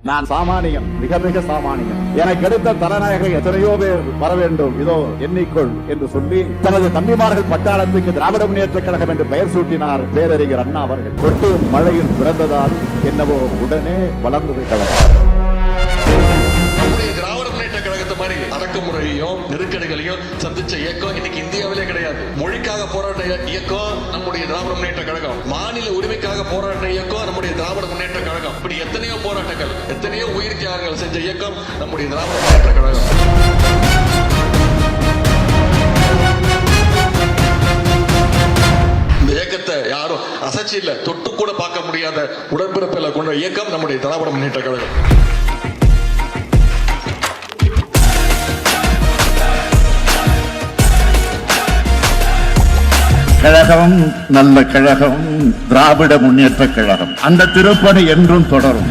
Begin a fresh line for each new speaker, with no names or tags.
நான் சாமானியன், மிக மிக சாமானியன். எனக்கு எடுத்த தலைநாயகர் எத்தனையோ பேர் வர வேண்டும், இதோ எண்ணிக்கொள் என்று சொல்லி தனது தம்பிமார்கள் பட்டாளத்துக்கு திராவிட முன்னேற்ற கழகம் என்று பெயர் சூட்டினார் பேரறிஞர் அண்ணா அவர்கள். கொட்டு மழையில் பிறந்ததால் என்னவோ உடனே வளர்ந்தது கழகம்.
அடக்குமுறையையும் நெருக்கடிகளையும் சந்திச்ச இயக்கம் இன்னைக்கு இந்தியாவிலே கிடையாது. மொழிக்காக போராட்ட இயக்கம் நம்முடைய திராவிட முன்னேற்ற கழகம், மாநில உரிமைக்காக போராட்ட இயக்கம் நம்முடைய திராவிட முன்னேற்ற கழகம். இப்படி எத்தனையோ போராட்டங்கள், எத்தனையோ உயிர் தியாகங்கள் செஞ்ச இயக்கம் நம்முடைய திராவிட முன்னேற்ற கழகம். இந்த இயக்கத்தை யாரும் அசைச்சு இல்ல, தொட்டு கூட பார்க்க முடியாத உடன்பிறப்பில் கொண்ட இயக்கம் நம்முடைய திராவிட முன்னேற்ற கழகம்.
கழகம் நல்ல கழகம், திராவிட முன்னேற்ற கழகம். அந்த திருப்பணி என்றும் தொடரும்.